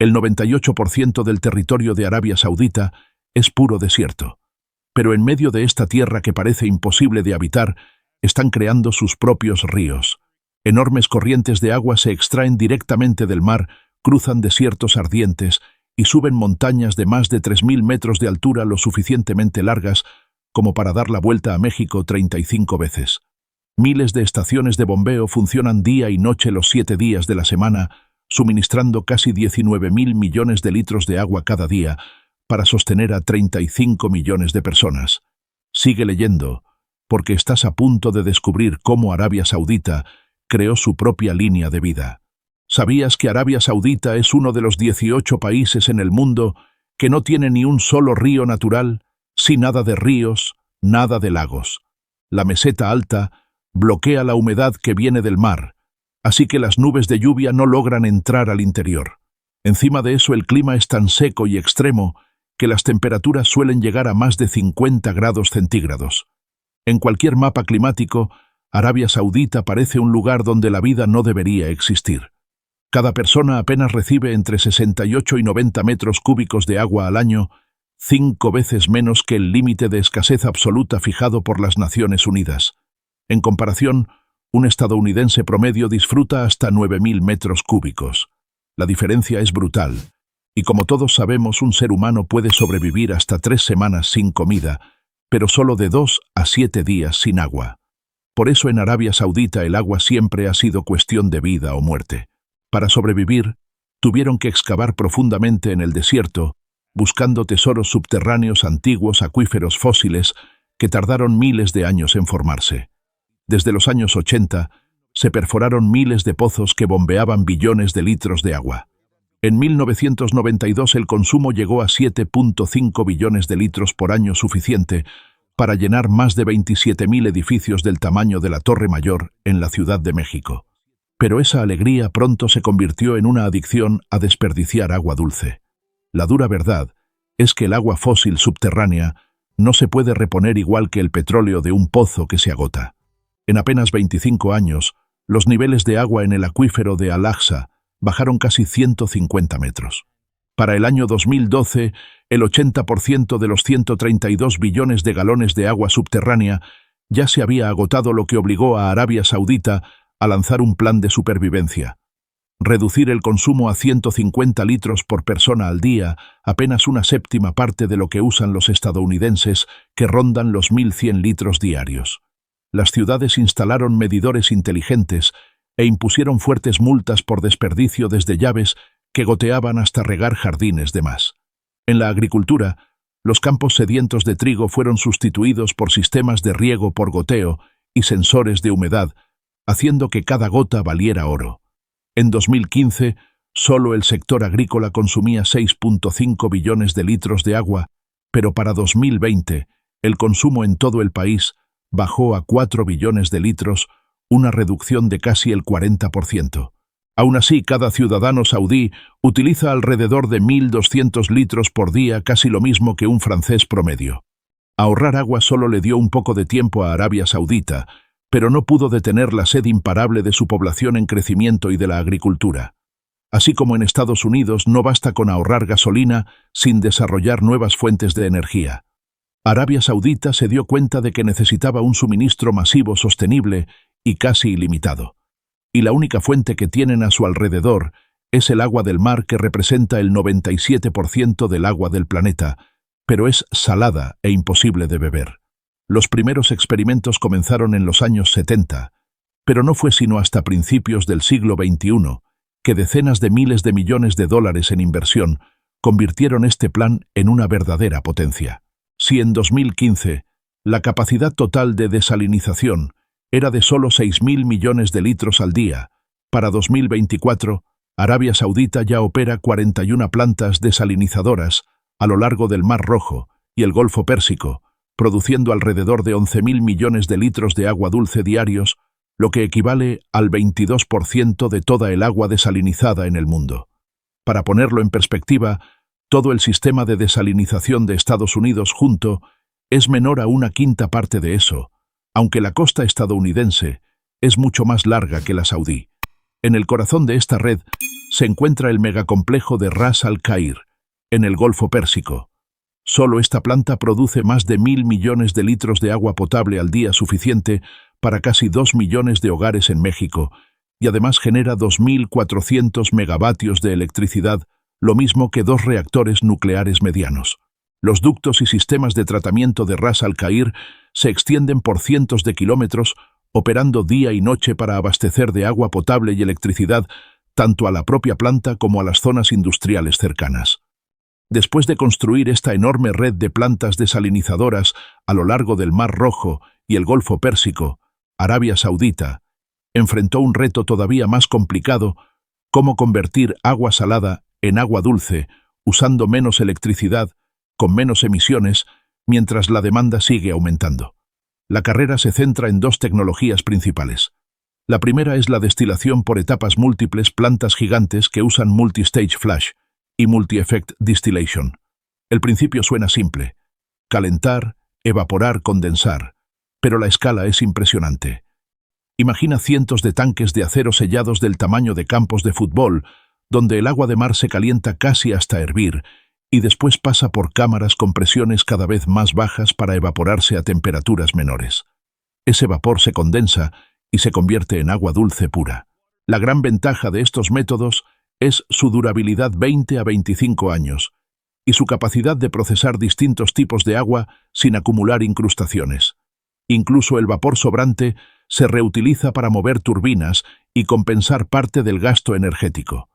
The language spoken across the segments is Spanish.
El 98% del territorio de Arabia Saudita es puro desierto. Pero en medio de esta tierra que parece imposible de habitar, están creando sus propios ríos. Enormes corrientes de agua se extraen directamente del mar, cruzan desiertos ardientes y suben montañas de más de 3.000 metros de altura lo suficientemente largas como para dar la vuelta a México 35 veces. Miles de estaciones de bombeo funcionan día y noche los 7 días de la semana, suministrando casi 19.000 millones de litros de agua cada día para sostener a 35 millones de personas. Sigue leyendo, porque estás a punto de descubrir cómo Arabia Saudita creó su propia línea de vida. ¿Sabías que Arabia Saudita es uno de los 18 países en el mundo que no tiene ni un solo río natural, sin nada de ríos, nada de lagos? La meseta alta bloquea la humedad que viene del mar, así que las nubes de lluvia no logran entrar al interior. Encima de eso, el clima es tan seco y extremo que las temperaturas suelen llegar a más de 50 grados centígrados. En cualquier mapa climático, Arabia Saudita parece un lugar donde la vida no debería existir. Cada persona apenas recibe entre 68 y 90 metros cúbicos de agua al año, 5 veces menos que el límite de escasez absoluta fijado por las Naciones Unidas. En comparación, un estadounidense promedio disfruta hasta 9.000 metros cúbicos. La diferencia es brutal, y como todos sabemos, un ser humano puede sobrevivir hasta 3 semanas sin comida, pero solo de 2 a 7 días sin agua. Por eso en Arabia Saudita el agua siempre ha sido cuestión de vida o muerte. Para sobrevivir, tuvieron que excavar profundamente en el desierto, buscando tesoros subterráneos antiguos, acuíferos fósiles, que tardaron miles de años en formarse. Desde los años 80, se perforaron miles de pozos que bombeaban billones de litros de agua. En 1992 el consumo llegó a 7.5 billones de litros por año, suficiente para llenar más de 27.000 edificios del tamaño de la Torre Mayor en la Ciudad de México. Pero esa alegría pronto se convirtió en una adicción a desperdiciar agua dulce. La dura verdad es que el agua fósil subterránea no se puede reponer igual que el petróleo de un pozo que se agota. En apenas 25 años, los niveles de agua en el acuífero de Al-Aqsa bajaron casi 150 metros. Para el año 2012, el 80% de los 132 billones de galones de agua subterránea ya se había agotado, lo que obligó a Arabia Saudita a lanzar un plan de supervivencia. Reducir el consumo a 150 litros por persona al día, apenas una séptima parte de lo que usan los estadounidenses, que rondan los 1.100 litros diarios. Las ciudades instalaron medidores inteligentes e impusieron fuertes multas por desperdicio, desde llaves que goteaban hasta regar jardines de más. En la agricultura, los campos sedientos de trigo fueron sustituidos por sistemas de riego por goteo y sensores de humedad, haciendo que cada gota valiera oro. En 2015, solo el sector agrícola consumía 6.5 billones de litros de agua, pero para 2020, el consumo en todo el país bajó a 4 billones de litros, una reducción de casi el 40%. Aún así, cada ciudadano saudí utiliza alrededor de 1.200 litros por día, casi lo mismo que un francés promedio. Ahorrar agua solo le dio un poco de tiempo a Arabia Saudita, pero no pudo detener la sed imparable de su población en crecimiento y de la agricultura. Así como en Estados Unidos, no basta con ahorrar gasolina sin desarrollar nuevas fuentes de energía. Arabia Saudita se dio cuenta de que necesitaba un suministro masivo, sostenible y casi ilimitado. Y la única fuente que tienen a su alrededor es el agua del mar, que representa el 97% del agua del planeta, pero es salada e imposible de beber. Los primeros experimentos comenzaron en los años 70, pero no fue sino hasta principios del siglo XXI que decenas de miles de millones de dólares en inversión convirtieron este plan en una verdadera potencia. Si en 2015 la capacidad total de desalinización era de solo 6.000 millones de litros al día, para 2024, Arabia Saudita ya opera 41 plantas desalinizadoras a lo largo del Mar Rojo y el Golfo Pérsico, produciendo alrededor de 11.000 millones de litros de agua dulce diarios, lo que equivale al 22% de toda el agua desalinizada en el mundo. Para ponerlo en perspectiva, todo el sistema de desalinización de Estados Unidos junto es menor a una quinta parte de eso, aunque la costa estadounidense es mucho más larga que la saudí. En el corazón de esta red se encuentra el megacomplejo de Ras Al Khair, en el Golfo Pérsico. Solo esta planta produce más de 1.000 millones de litros de agua potable al día, suficiente para casi 2 millones de hogares en México, y además genera 2.400 megavatios de electricidad, lo mismo que 2 reactores nucleares medianos. Los ductos y sistemas de tratamiento de Ras Al Khair se extienden por cientos de kilómetros, operando día y noche para abastecer de agua potable y electricidad tanto a la propia planta como a las zonas industriales cercanas. Después de construir esta enorme red de plantas desalinizadoras a lo largo del Mar Rojo y el Golfo Pérsico, Arabia Saudita enfrentó un reto todavía más complicado: cómo convertir agua salada en agua dulce, usando menos electricidad, con menos emisiones, mientras la demanda sigue aumentando. La carrera se centra en 2 tecnologías principales. La primera es la destilación por etapas múltiples, plantas gigantes que usan multi-stage flash y multi-effect distillation. El principio suena simple: calentar, evaporar, condensar, pero la escala es impresionante. Imagina cientos de tanques de acero sellados del tamaño de campos de fútbol, donde el agua de mar se calienta casi hasta hervir y después pasa por cámaras con presiones cada vez más bajas para evaporarse a temperaturas menores. Ese vapor se condensa y se convierte en agua dulce pura. La gran ventaja de estos métodos es su durabilidad, 20 a 25 años, y su capacidad de procesar distintos tipos de agua sin acumular incrustaciones. Incluso el vapor sobrante se reutiliza para mover turbinas y compensar parte del gasto energético.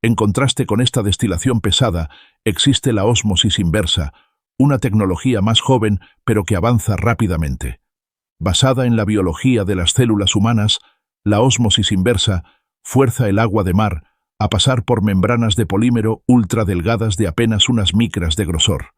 En contraste con esta destilación pesada, existe la ósmosis inversa, una tecnología más joven pero que avanza rápidamente. Basada en la biología de las células humanas, la ósmosis inversa fuerza el agua de mar a pasar por membranas de polímero ultradelgadas de apenas unas micras de grosor.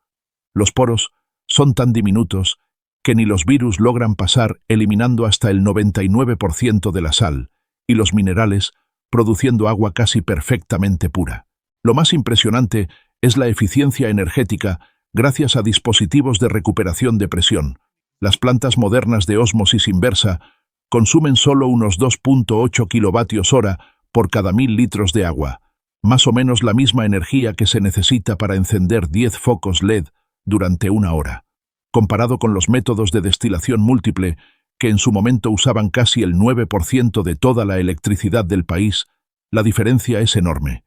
Los poros son tan diminutos que ni los virus logran pasar, eliminando hasta el 99% de la sal y los minerales, produciendo agua casi perfectamente pura. Lo más impresionante es la eficiencia energética gracias a dispositivos de recuperación de presión. Las plantas modernas de ósmosis inversa consumen solo unos 2.8 kWh por cada 1.000 litros de agua, más o menos la misma energía que se necesita para encender 10 focos LED durante 1 hora. Comparado con los métodos de destilación múltiple, que en su momento usaban casi el 9% de toda la electricidad del país, la diferencia es enorme.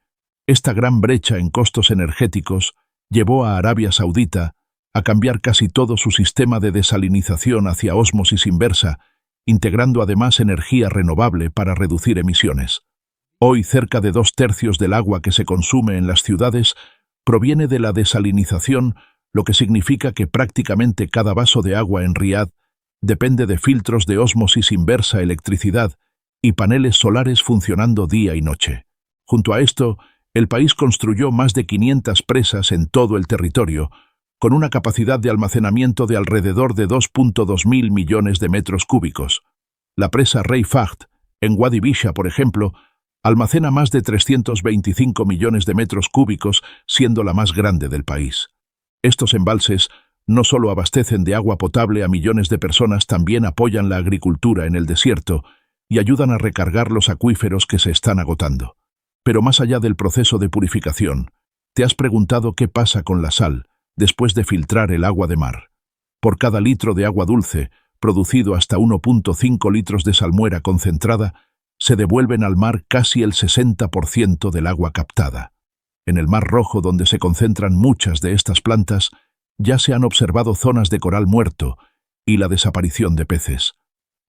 Esta gran brecha en costos energéticos llevó a Arabia Saudita a cambiar casi todo su sistema de desalinización hacia ósmosis inversa, integrando además energía renovable para reducir emisiones. Hoy, cerca de 2/3 del agua que se consume en las ciudades proviene de la desalinización, lo que significa que prácticamente cada vaso de agua en Riad depende de filtros de ósmosis inversa, electricidad y paneles solares funcionando día y noche. Junto a esto, el país construyó más de 500 presas en todo el territorio, con una capacidad de almacenamiento de alrededor de 2.2 mil millones de metros cúbicos. La presa Rey Fahd, en Wadi Bisha, por ejemplo, almacena más de 325 millones de metros cúbicos, siendo la más grande del país. Estos embalses no solo abastecen de agua potable a millones de personas, también apoyan la agricultura en el desierto y ayudan a recargar los acuíferos que se están agotando. Pero más allá del proceso de purificación, ¿te has preguntado qué pasa con la sal después de filtrar el agua de mar? Por cada litro de agua dulce, producido hasta 1.5 litros de salmuera concentrada, se devuelven al mar casi el 60% del agua captada. En el Mar Rojo, donde se concentran muchas de estas plantas, ya se han observado zonas de coral muerto y la desaparición de peces.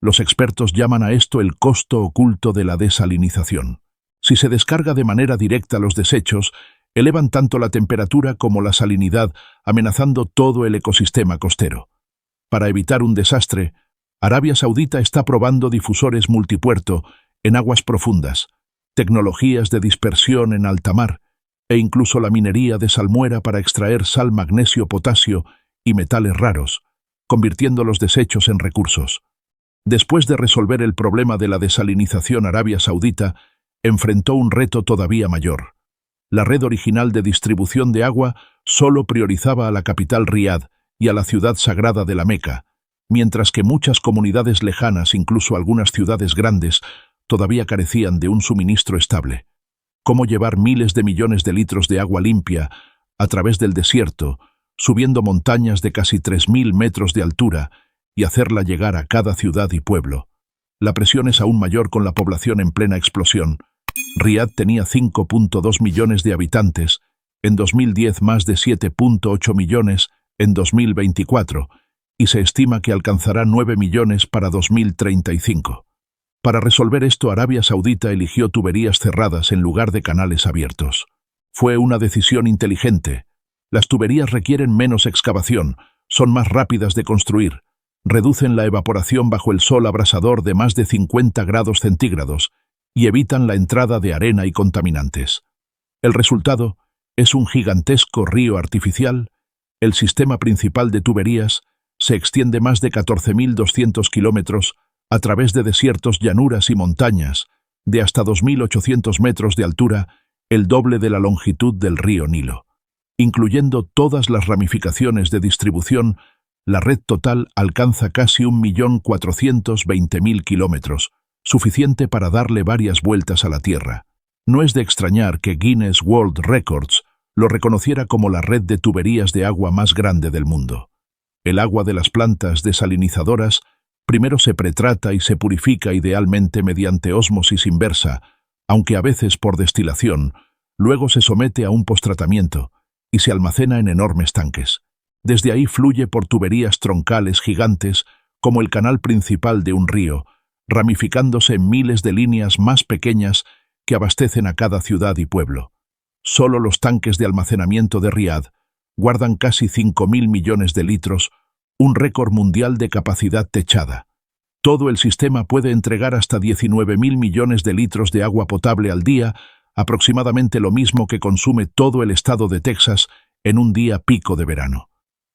Los expertos llaman a esto el costo oculto de la desalinización. Si se descarga de manera directa los desechos, elevan tanto la temperatura como la salinidad, amenazando todo el ecosistema costero. Para evitar un desastre, Arabia Saudita está probando difusores multipuerto en aguas profundas, tecnologías de dispersión en alta mar, e incluso la minería de salmuera para extraer sal, magnesio, potasio y metales raros, convirtiendo los desechos en recursos. Después de resolver el problema de la desalinización, Arabia Saudita enfrentó un reto todavía mayor. La red original de distribución de agua solo priorizaba a la capital Riad y a la ciudad sagrada de la Meca, mientras que muchas comunidades lejanas, incluso algunas ciudades grandes, todavía carecían de un suministro estable. cómo llevar miles de millones de litros de agua limpia a través del desierto, subiendo montañas de casi 3.000 metros de altura y hacerla llegar a cada ciudad y pueblo. La presión es aún mayor con la población en plena explosión. Riad tenía 5.2 millones de habitantes, en 2010 más de 7.8 millones en 2024, y se estima que alcanzará 9 millones para 2035. Para resolver esto, Arabia Saudita eligió tuberías cerradas en lugar de canales abiertos. Fue una decisión inteligente. Las tuberías requieren menos excavación, son más rápidas de construir, reducen la evaporación bajo el sol abrasador de más de 50 grados centígrados y evitan la entrada de arena y contaminantes. El resultado es un gigantesco río artificial. El sistema principal de tuberías se extiende más de 14.200 kilómetros a través de desiertos, llanuras y montañas, de hasta 2.800 metros de altura, el doble de la longitud del río Nilo. Incluyendo todas las ramificaciones de distribución, la red total alcanza casi 1.420.000 kilómetros, suficiente para darle varias vueltas a la Tierra. No es de extrañar que Guinness World Records lo reconociera como la red de tuberías de agua más grande del mundo. El agua de las plantas desalinizadoras primero se pretrata y se purifica idealmente mediante ósmosis inversa, aunque a veces por destilación, luego se somete a un posttratamiento y se almacena en enormes tanques. Desde ahí fluye por tuberías troncales gigantes como el canal principal de un río, ramificándose en miles de líneas más pequeñas que abastecen a cada ciudad y pueblo. Solo los tanques de almacenamiento de Riad guardan casi 5.000 millones de litros, un récord mundial de capacidad techada. Todo el sistema puede entregar hasta 19.000 millones de litros de agua potable al día, aproximadamente lo mismo que consume todo el estado de Texas en un día pico de verano.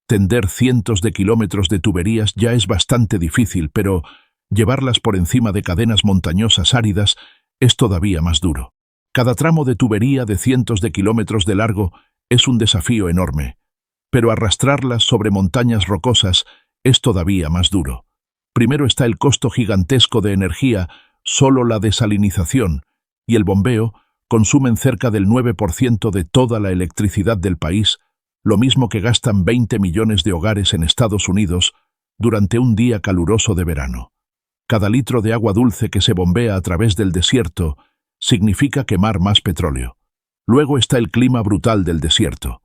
Tender cientos de kilómetros de tuberías ya es bastante difícil, pero llevarlas por encima de cadenas montañosas áridas es todavía más duro. Cada tramo de tubería de cientos de kilómetros de largo es un desafío enorme, pero arrastrarlas sobre montañas rocosas es todavía más duro. Primero está el costo gigantesco de energía. Solo la desalinización y el bombeo consumen cerca del 9% de toda la electricidad del país, lo mismo que gastan 20 millones de hogares en Estados Unidos durante un día caluroso de verano. Cada litro de agua dulce que se bombea a través del desierto significa quemar más petróleo. Luego está el clima brutal del desierto.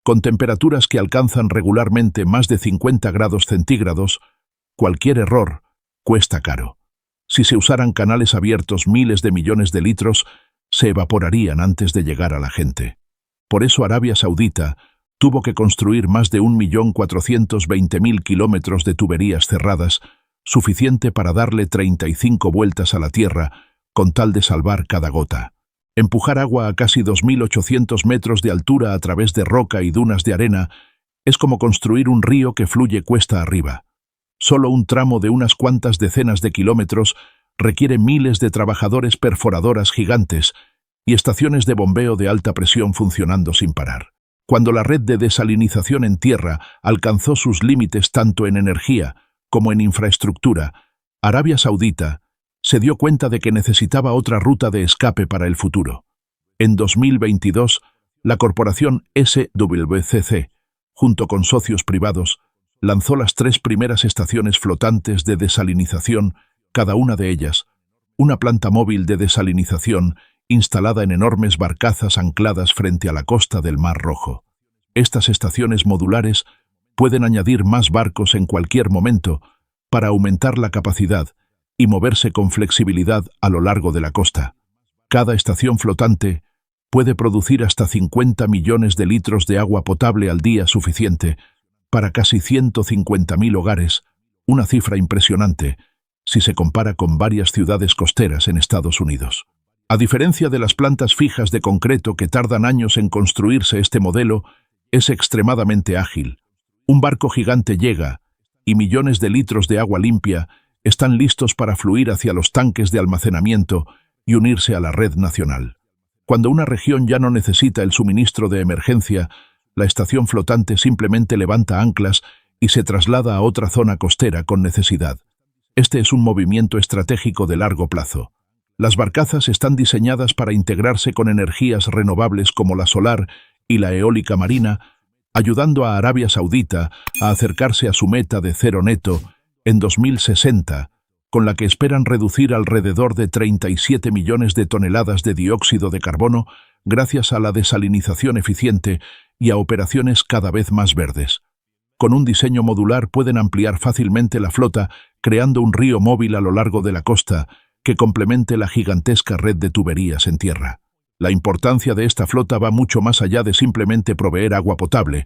Con temperaturas que alcanzan regularmente más de 50 grados centígrados, cualquier error cuesta caro. Si se usaran canales abiertos, miles de millones de litros se evaporarían antes de llegar a la gente. Por eso Arabia Saudita tuvo que construir más de 1.420.000 kilómetros de tuberías cerradas, suficiente para darle 35 vueltas a la Tierra, con tal de salvar cada gota. Empujar agua a casi 2.800 metros de altura a través de roca y dunas de arena es como construir un río que fluye cuesta arriba. Solo un tramo de unas cuantas decenas de kilómetros requiere miles de trabajadores perforadoras gigantes y estaciones de bombeo de alta presión funcionando sin parar. Cuando la red de desalinización en tierra alcanzó sus límites tanto en energía como en infraestructura, Arabia Saudita se dio cuenta de que necesitaba otra ruta de escape para el futuro. En 2022, la corporación SWCC, junto con socios privados, lanzó las 3 primeras estaciones flotantes de desalinización, cada una de ellas una planta móvil de desalinización instalada en enormes barcazas ancladas frente a la costa del Mar Rojo. Estas estaciones modulares pueden añadir más barcos en cualquier momento para aumentar la capacidad y moverse con flexibilidad a lo largo de la costa. Cada estación flotante puede producir hasta 50 millones de litros de agua potable al día, suficiente para casi 150.000 hogares, una cifra impresionante si se compara con varias ciudades costeras en Estados Unidos. A diferencia de las plantas fijas de concreto que tardan años en construirse, este modelo es extremadamente ágil. Un barco gigante llega y millones de litros de agua limpia están listos para fluir hacia los tanques de almacenamiento y unirse a la red nacional. Cuando una región ya no necesita el suministro de emergencia, la estación flotante simplemente levanta anclas y se traslada a otra zona costera con necesidad. Este es un movimiento estratégico de largo plazo. Las barcazas están diseñadas para integrarse con energías renovables como la solar y la eólica marina, ayudando a Arabia Saudita a acercarse a su meta de cero neto en 2060, con la que esperan reducir alrededor de 37 millones de toneladas de dióxido de carbono gracias a la desalinización eficiente y a operaciones cada vez más verdes. Con un diseño modular pueden ampliar fácilmente la flota, creando un río móvil a lo largo de la costa que complemente la gigantesca red de tuberías en tierra. La importancia de esta flota va mucho más allá de simplemente proveer agua potable.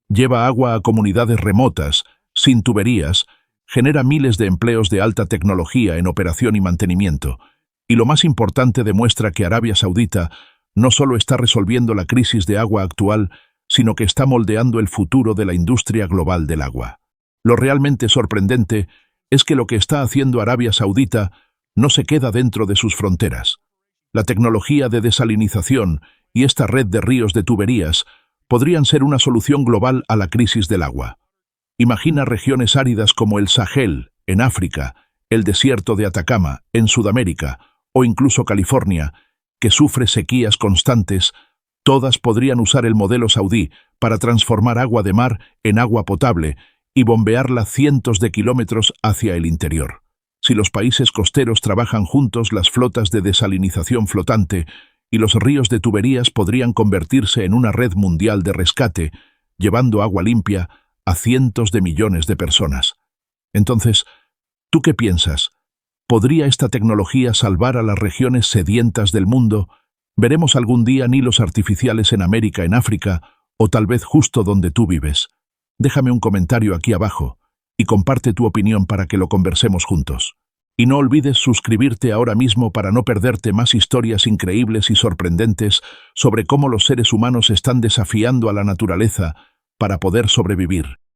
Lleva agua a comunidades remotas, sin tuberías, genera miles de empleos de alta tecnología en operación y mantenimiento. Y lo más importante, demuestra que Arabia Saudita no solo está resolviendo la crisis de agua actual, sino que está moldeando el futuro de la industria global del agua. Lo realmente sorprendente es que lo que está haciendo Arabia Saudita no se queda dentro de sus fronteras. La tecnología de desalinización y esta red de ríos de tuberías podrían ser una solución global a la crisis del agua. Imagina regiones áridas como el Sahel, en África, el desierto de Atacama, en Sudamérica, o incluso California, que sufre sequías constantes. Todas podrían usar el modelo saudí para transformar agua de mar en agua potable y bombearla cientos de kilómetros hacia el interior. Si los países costeros trabajan juntos, las flotas de desalinización flotante y los ríos de tuberías podrían convertirse en una red mundial de rescate, llevando agua limpia a cientos de millones de personas. Entonces, ¿tú qué piensas? ¿Podría esta tecnología salvar a las regiones sedientas del mundo? ¿Veremos algún día nilos artificiales en América, en África, o tal vez justo donde tú vives? Déjame un comentario aquí abajo y comparte tu opinión para que lo conversemos juntos. Y no olvides suscribirte ahora mismo para no perderte más historias increíbles y sorprendentes sobre cómo los seres humanos están desafiando a la naturaleza para poder sobrevivir.